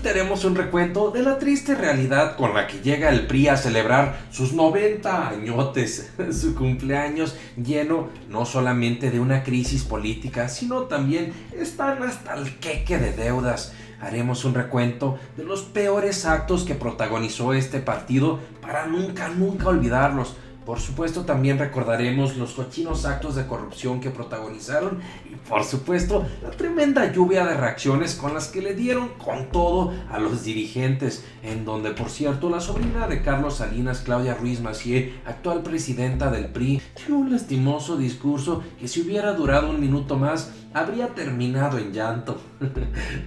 te haremos un recuento de la triste realidad con la que llega el PRI a celebrar sus 90 añotes, su cumpleaños lleno no solamente de una crisis política, sino también están hasta el queque de deudas. Haremos un recuento de los peores actos que protagonizó este partido para nunca olvidarlos. Por supuesto, también recordaremos los cochinos actos de corrupción que protagonizaron y, por supuesto, la tremenda lluvia de reacciones con las que le dieron con todo a los dirigentes, en donde, por cierto, la sobrina de Carlos Salinas, Claudia Ruiz Massieu, actual presidenta del PRI, dio un lastimoso discurso que, si hubiera durado un minuto más, habría terminado en llanto.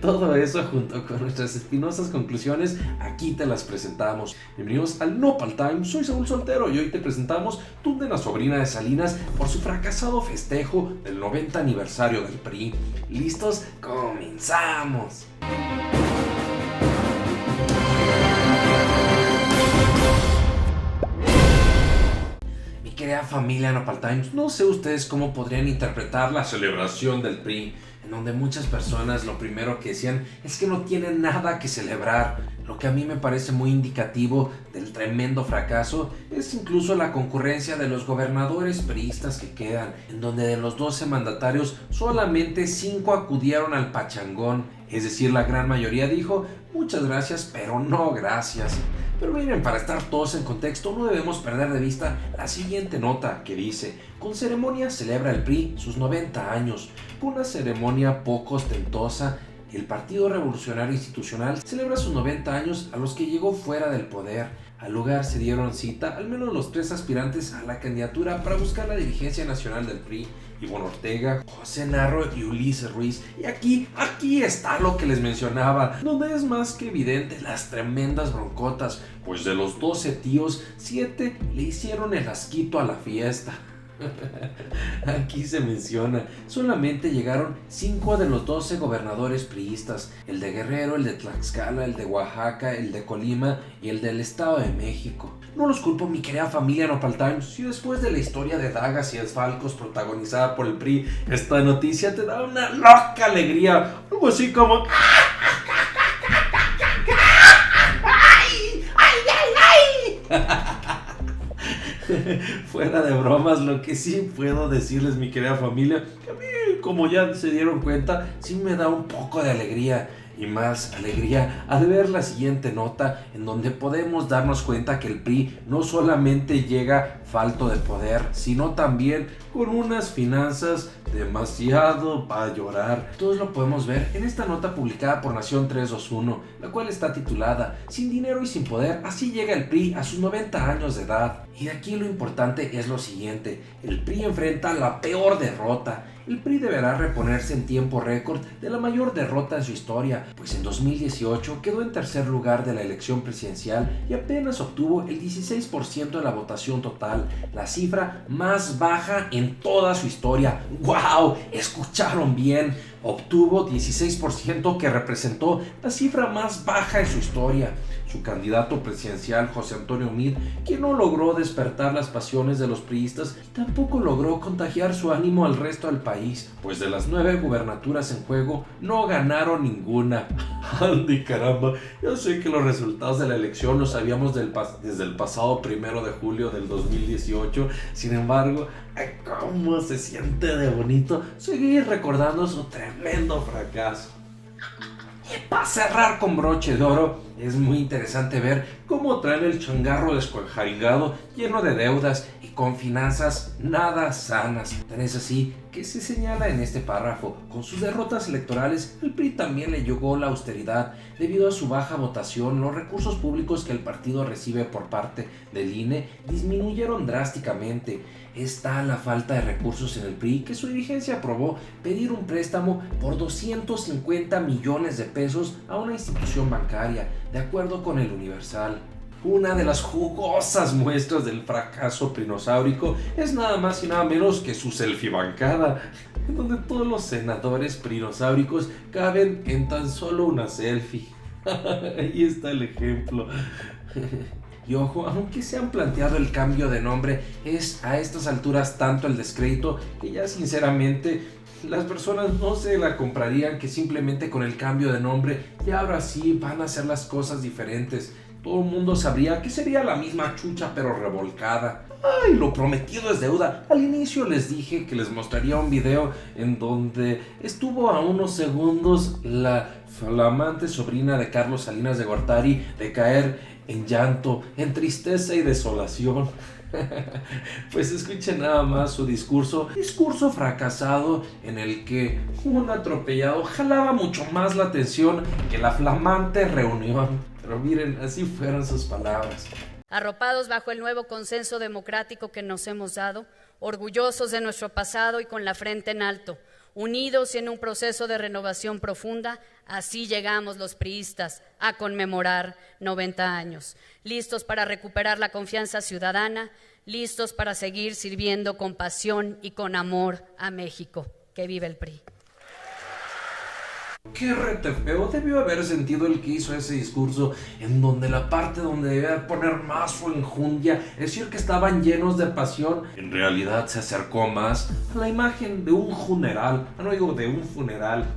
Todo eso junto con nuestras espinosas conclusiones, aquí te las presentamos. Bienvenidos al Nopal Time, soy Saúl Soltero y hoy te presentamos Tunde, la sobrina de Salinas, por su fracasado festejo del 90 aniversario del PRI. ¿Listos? ¡Comenzamos! Querida familia Nopal Times, no sé ustedes cómo podrían interpretar la celebración del PRI, en donde muchas personas lo primero que decían es que no tienen nada que celebrar. Lo que a mí me parece muy indicativo del tremendo fracaso es incluso la concurrencia de los gobernadores priistas que quedan, en donde de los 12 mandatarios solamente 5 acudieron al pachangón, es decir, la gran mayoría dijo muchas gracias, pero no gracias. Pero miren, para estar todos en contexto, no debemos perder de vista la siguiente nota que dice: con ceremonia celebra el PRI sus 90 años. Con una ceremonia poco ostentosa, el Partido Revolucionario Institucional celebra sus 90 años a los que llegó fuera del poder. Al lugar se dieron cita al menos los 3 aspirantes a la candidatura para buscar la dirigencia nacional del PRI: Ivonne Ortega, José Narro y Ulises Ruiz. Y aquí está lo que les mencionaba, donde es más que evidente las tremendas broncotas, pues de los 12 tíos, 7 le hicieron el asquito a la fiesta. Aquí se menciona, solamente llegaron 5 de los 12 gobernadores priistas: el de Guerrero, el de Tlaxcala, el de Oaxaca, el de Colima y el del Estado de México. No los culpo, mi querida familia Nopal Times, si después de la historia de dagas y desfalcos protagonizada por el PRI, esta noticia te da una loca alegría, algo así como ¡ay! Fuera de bromas, lo que sí puedo decirles, mi querida familia, que a mí, como ya se dieron cuenta, sí me da un poco de alegría. Y más alegría al ver la siguiente nota, en donde podemos darnos cuenta que el PRI no solamente llega falto de poder, sino también con unas finanzas demasiado para llorar. Todos lo podemos ver en esta nota publicada por Nación 321, la cual está titulada Sin dinero y sin poder, así llega el PRI a sus 90 años de edad. Y de aquí lo importante es lo siguiente: el PRI enfrenta la peor derrota. El PRI deberá reponerse en tiempo récord de la mayor derrota en su historia, pues en 2018 quedó en tercer lugar de la elección presidencial y apenas obtuvo el 16% de la votación total, la cifra más baja en toda su historia. ¡Wow! ¿Escucharon bien? Obtuvo 16%, que representó la cifra más baja en su historia. Su candidato presidencial, José Antonio Meade, quien no logró despertar las pasiones de los priistas, tampoco logró contagiar su ánimo al resto del país, pues de las 9 gubernaturas en juego, no ganaron ninguna. ¡Andy, caramba! Yo sé que los resultados de la elección los sabíamos desde el pasado 1 de julio del 2018, sin embargo, ¿cómo se siente de bonito seguir recordando su tremendo fracaso? Y para cerrar con broche de oro, es muy interesante ver cómo traen el changarro descuajaringado, lleno de deudas y con finanzas nada sanas. Tan es así que se señala en este párrafo: con sus derrotas electorales, el PRI también le llegó la austeridad. Debido a su baja votación, los recursos públicos que el partido recibe por parte del INE disminuyeron drásticamente. Está la falta de recursos en el PRI, que su dirigencia aprobó pedir un préstamo por 250 millones de pesos a una institución bancaria, de acuerdo con el Universal. Una de las jugosas muestras del fracaso prinosáurico es nada más y nada menos que su selfie bancada, en donde todos los senadores prinosáuricos caben en tan solo una selfie. Ahí está el ejemplo. Y ojo, aunque se han planteado el cambio de nombre, es a estas alturas tanto el descrédito que ya sinceramente las personas no se la comprarían que simplemente con el cambio de nombre y ahora sí van a hacer las cosas diferentes. Todo el mundo sabría que sería la misma chucha pero revolcada. ¡Ay, lo prometido es deuda! Al inicio les dije que les mostraría un video en donde estuvo a unos segundos la flamante sobrina de Carlos Salinas de Gortari de caer en llanto, en tristeza y desolación. Pues escuchen nada más su discurso fracasado en el que un atropellado jalaba mucho más la atención que la flamante reunión. Pero miren, así fueron sus palabras. Arropados bajo el nuevo consenso democrático que nos hemos dado, orgullosos de nuestro pasado y con la frente en alto, unidos y en un proceso de renovación profunda, así llegamos los priistas a conmemorar 90 años, listos para recuperar la confianza ciudadana, listos para seguir sirviendo con pasión y con amor a México. ¡Que viva el PRI! Qué rete feo debió haber sentido el que hizo ese discurso, en donde la parte donde debía poner más su enjundia, decir que estaban llenos de pasión, en realidad se acercó más a la imagen de un funeral. No digo de un funeral.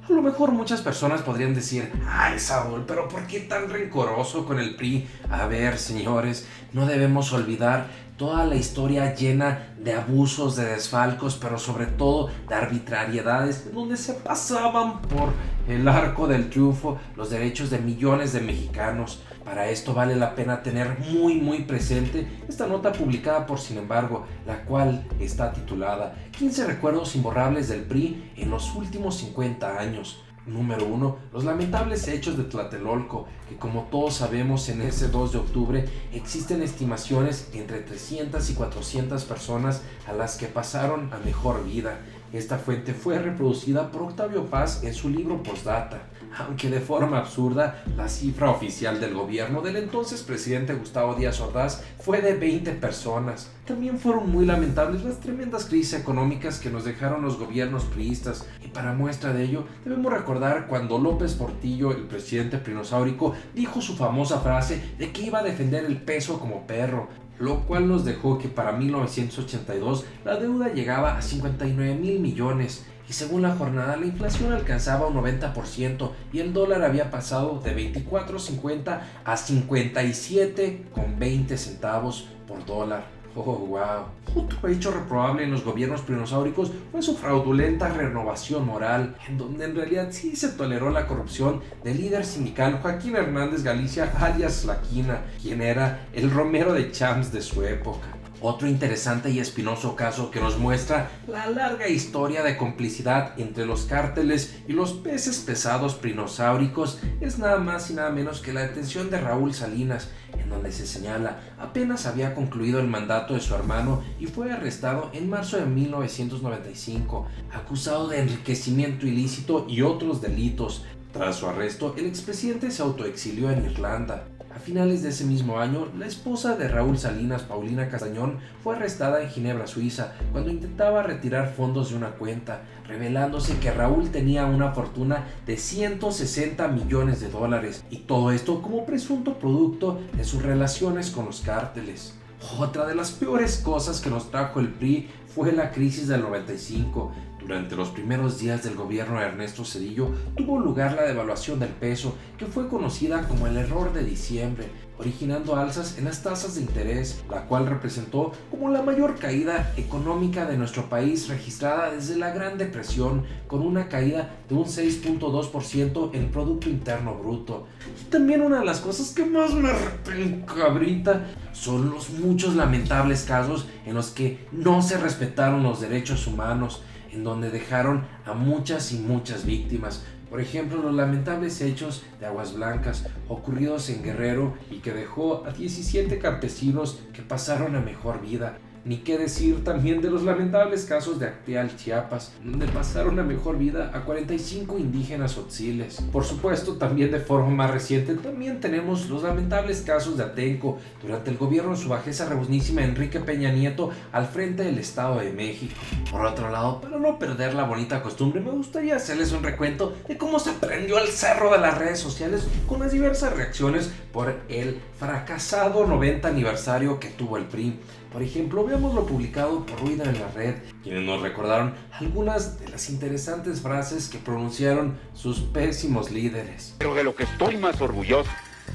A lo mejor muchas personas podrían decir: ay, Saúl, pero ¿por qué tan rencoroso con el PRI? A ver, señores, no debemos olvidar toda la historia llena de abusos, de desfalcos, pero sobre todo de arbitrariedades, donde se pasaban por el arco del triunfo los derechos de millones de mexicanos. Para esto vale la pena tener muy presente esta nota publicada por Sin Embargo, la cual está titulada 15 recuerdos imborrables del PRI en los últimos 50 años. Número 1. Los lamentables hechos de Tlatelolco, que como todos sabemos en ese 2 de octubre existen estimaciones entre 300 y 400 personas a las que pasaron a mejor vida. Esta fuente fue reproducida por Octavio Paz en su libro Postdata, aunque de forma absurda, la cifra oficial del gobierno del entonces presidente Gustavo Díaz Ordaz fue de 20 personas. También fueron muy lamentables las tremendas crisis económicas que nos dejaron los gobiernos priistas, y para muestra de ello debemos recordar cuando López Portillo, el presidente prinosáurico, dijo su famosa frase de que iba a defender el peso como perro, lo cual nos dejó que para 1982 la deuda llegaba a 59,000 millones. Y según la jornada, la inflación alcanzaba un 90% y el dólar había pasado de 24.50 a 57,20 centavos por dólar. Oh, wow. Otro hecho reprobable en los gobiernos prinosáuricos fue su fraudulenta renovación moral, en donde en realidad sí se toleró la corrupción del líder sindical Joaquín Hernández Galicia, alias La Quina, quien era el Romero de Champs de su época. Otro interesante y espinoso caso que nos muestra la larga historia de complicidad entre los cárteles y los peces pesados prinosáuricos es nada más y nada menos que la detención de Raúl Salinas, en donde se señala apenas había concluido el mandato de su hermano y fue arrestado en marzo de 1995, acusado de enriquecimiento ilícito y otros delitos. Tras su arresto, el expresidente se autoexilió en Irlanda. A finales de ese mismo año, la esposa de Raúl Salinas, Paulina Castañón, fue arrestada en Ginebra, Suiza, cuando intentaba retirar fondos de una cuenta, revelándose que Raúl tenía una fortuna de 160 millones de dólares, y todo esto como presunto producto de sus relaciones con los cárteles. Otra de las peores cosas que nos trajo el PRI fue la crisis del 95. Durante los primeros días del gobierno de Ernesto Zedillo tuvo lugar la devaluación del peso, que fue conocida como el error de diciembre, originando alzas en las tasas de interés, la cual representó como la mayor caída económica de nuestro país registrada desde la Gran Depresión, con una caída de un 6.2% en el Producto Interno Bruto. Y también una de las cosas que más me repencabrita son los muchos lamentables casos en los que no se respetaron los derechos humanos, en donde dejaron a muchas y muchas víctimas. Por ejemplo, los lamentables hechos de Aguas Blancas ocurridos en Guerrero y que dejó a 17 campesinos que pasaron a mejor vida. Ni qué decir también de los lamentables casos de Acteal, Chiapas, donde pasaron a mejor vida a 45 indígenas tzotziles. Por supuesto, también de forma más reciente, también tenemos los lamentables casos de Atenco durante el gobierno de su bajeza rebuznísima Enrique Peña Nieto al frente del Estado de México. Por otro lado, para no perder la bonita costumbre, me gustaría hacerles un recuento de cómo se prendió el cerro de las redes sociales con las diversas reacciones por el fracasado 90 aniversario que tuvo el PRI. Por ejemplo, veamos lo publicado por Ruida en la red, quienes nos recordaron algunas de las interesantes frases que pronunciaron sus pésimos líderes. Pero de lo que estoy más orgulloso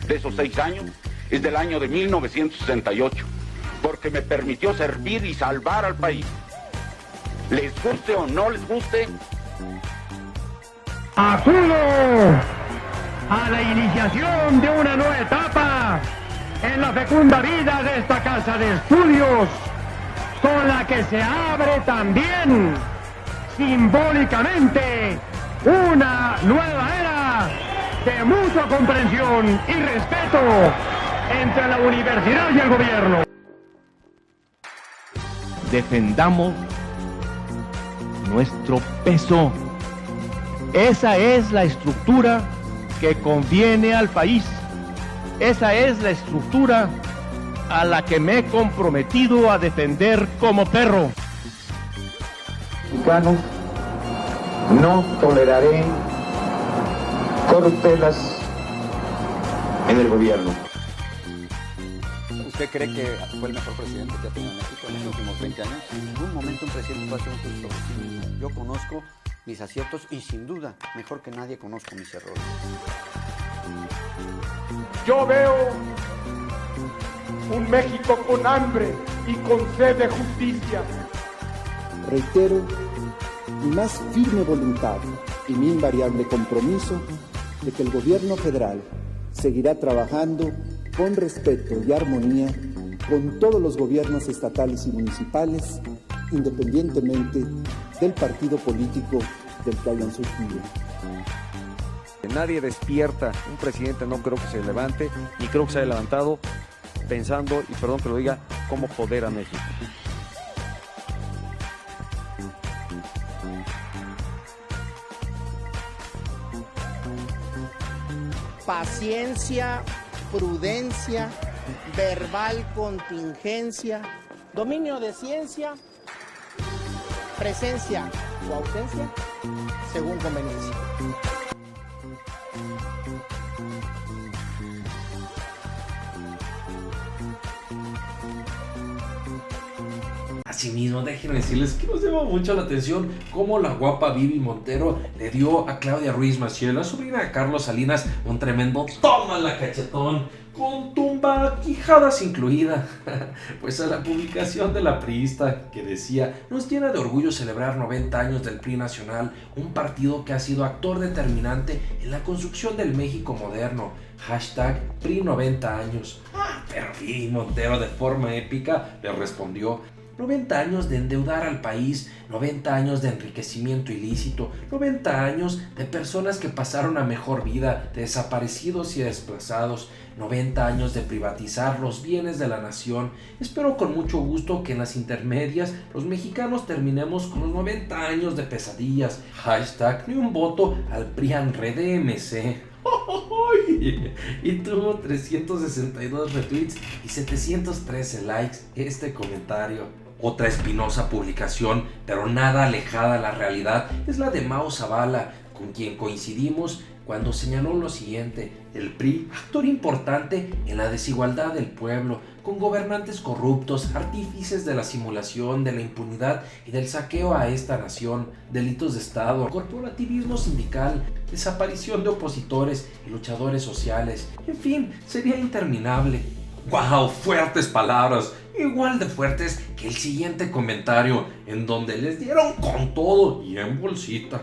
de esos 6 años es del año de 1968, porque me permitió servir y salvar al país. Les guste o no les guste. Acudo a la iniciación de una nueva etapa en la fecunda vida de esta casa de estudios, con la que se abre también simbólicamente una nueva era de mucha comprensión y respeto entre la universidad y el gobierno. Defendamos nuestro peso. Esa es la estructura que conviene al país. Esa es la estructura a la que me he comprometido a defender como perro. Mexicanos, no toleraré corruptelas en el gobierno. ¿Usted cree que fue el mejor presidente que ha tenido México en los últimos 20 años? En ningún momento un presidente puede hacer un juicio sobre sí mismo. Yo conozco mis aciertos y sin duda, mejor que nadie, conozco mis errores. Yo veo un México con hambre y con sed de justicia. Reitero mi más firme voluntad y mi invariable compromiso de que el gobierno federal seguirá trabajando con respeto y armonía con todos los gobiernos estatales y municipales, independientemente del partido político del que hayan surgido. Nadie despierta, un presidente no creo que se levante, ni creo que se haya levantado pensando, y perdón que lo diga, cómo joder a México. Paciencia, prudencia, verbal contingencia, dominio de ciencia, presencia o ausencia, según conveniencia. Asimismo, déjenme decirles que nos llama mucho la atención cómo la guapa Vivi Montero le dio a Claudia Ruiz Massieu, la sobrina de Carlos Salinas, un tremendo toma la cachetón, con tumba quijadas incluida. Pues a la publicación de la priista que decía: nos llena de orgullo celebrar 90 años del PRI nacional, un partido que ha sido actor determinante en la construcción del México moderno. Hashtag PRI 90 años. Pero Vivi Montero de forma épica le respondió: 90 años de endeudar al país, 90 años de enriquecimiento ilícito, 90 años de personas que pasaron a mejor vida, de desaparecidos y desplazados, 90 años de privatizar los bienes de la nación. Espero con mucho gusto que en las intermedias los mexicanos terminemos con los 90 años de pesadillas. Hashtag ni un voto al PRIANREDMC. Y tuvo 362 retweets y 713 likes este comentario. Otra espinosa publicación, pero nada alejada de la realidad, es la de Mao Zavala, con quien coincidimos cuando señaló lo siguiente: el PRI, actor importante en la desigualdad del pueblo, con gobernantes corruptos, artífices de la simulación, de la impunidad y del saqueo a esta nación, delitos de Estado, corporativismo sindical, desaparición de opositores y luchadores sociales. En fin, sería interminable. ¡Wow! Fuertes palabras, igual de fuertes que el siguiente comentario, en donde les dieron con todo y en bolsita.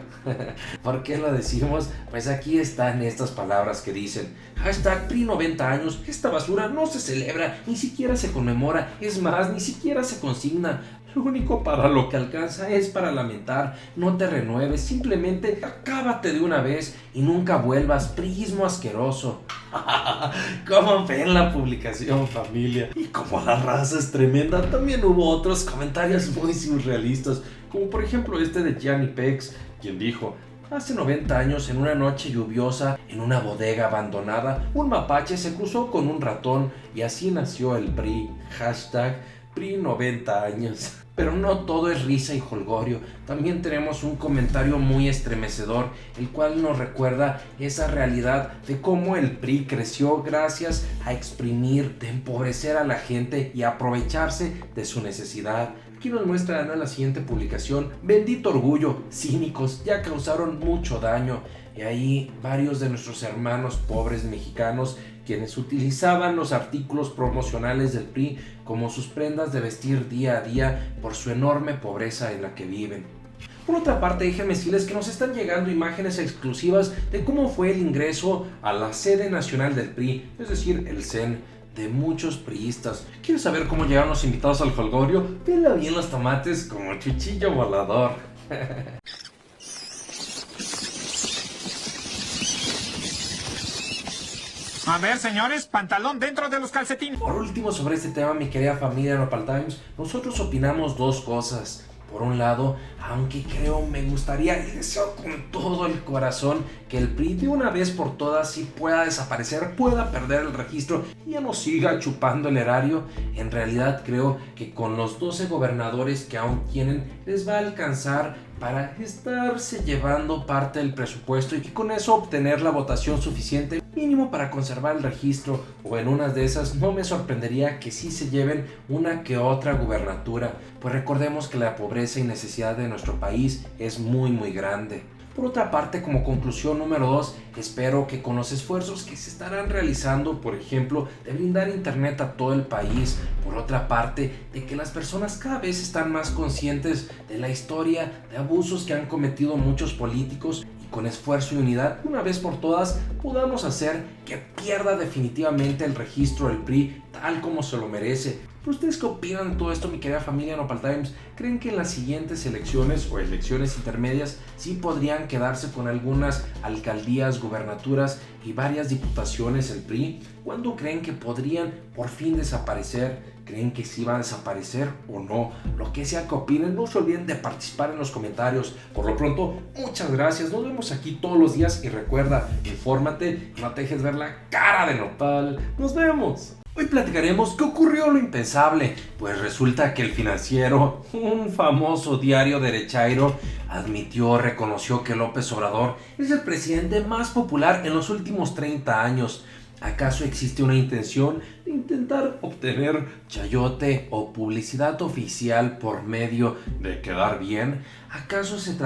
¿Por qué lo decimos? Pues aquí están estas palabras que dicen: hashtag PRI 90 años, esta basura no se celebra, ni siquiera se conmemora, es más, ni siquiera se consigna. Lo único para lo que alcanza es para lamentar. No te renueves, simplemente acábate de una vez y nunca vuelvas, priismo asqueroso. ¿Cómo ven la publicación, familia? Y como la raza es tremenda, también hubo otros comentarios muy surrealistas, como por ejemplo este de Gianni Pex, quien dijo: hace 90 años, en una noche lluviosa, en una bodega abandonada, un mapache se cruzó con un ratón y así nació el PRI. Hashtag PRI 90 años. Pero no todo es risa y jolgorio, también tenemos un comentario muy estremecedor, el cual nos recuerda esa realidad de cómo el PRI creció gracias a exprimir, de empobrecer a la gente y aprovecharse de su necesidad. Aquí nos muestra en la siguiente publicación: bendito orgullo, cínicos, ya causaron mucho daño. Y ahí varios de nuestros hermanos pobres mexicanos, quienes utilizaban los artículos promocionales del PRI como sus prendas de vestir día a día por su enorme pobreza en la que viven. Por otra parte, déjenme decirles que nos están llegando imágenes exclusivas de cómo fue el ingreso a la sede nacional del PRI, es decir, el CEN, de muchos priistas. ¿Quieres saber cómo llegaron los invitados al jolgorio? Pela bien los tomates como chuchillo volador. A ver, señores, pantalón dentro de los calcetines. Por último, sobre este tema, mi querida familia Nopal Times, nosotros opinamos dos cosas. Por un lado, aunque me gustaría y deseo con todo el corazón que el PRI de una vez por todas sí pueda desaparecer, pueda perder el registro y ya no siga chupando el erario. En realidad creo que con los 12 gobernadores que aún tienen les va a alcanzar para estarse llevando parte del presupuesto y con eso obtener la votación suficiente mínimo para conservar el registro, o en unas de esas no me sorprendería que sí se lleven una que otra gubernatura, pues recordemos que la pobreza y necesidad de nuestro país es muy grande. Por otra parte, como conclusión número 2, espero que con los esfuerzos que se estarán realizando, por ejemplo, de brindar internet a todo el país, por otra parte, de que las personas cada vez están más conscientes de la historia de abusos que han cometido muchos políticos, y con esfuerzo y unidad, una vez por todas, podamos hacer que pierda definitivamente el registro del PRI tal como se lo merece. ¿Ustedes qué opinan de todo esto, mi querida familia Nopal Times? ¿Creen que en las siguientes elecciones o elecciones intermedias sí podrían quedarse con algunas alcaldías, gubernaturas y varias diputaciones el PRI? ¿Cuándo creen que podrían por fin desaparecer? ¿Creen que sí va a desaparecer o no? Lo que sea que opinen, no se olviden de participar en los comentarios. Por lo pronto, muchas gracias. Nos vemos aquí todos los días y recuerda, infórmate, no te dejes ver la cara de Nopal. ¡Nos vemos! Hoy platicaremos qué ocurrió lo impensable, pues resulta que El Financiero, un famoso diario derechairo, reconoció que López Obrador es el presidente más popular en los últimos 30 años. ¿Acaso existe una intención de intentar obtener chayote o publicidad oficial por medio de quedar bien? ¿Acaso se trata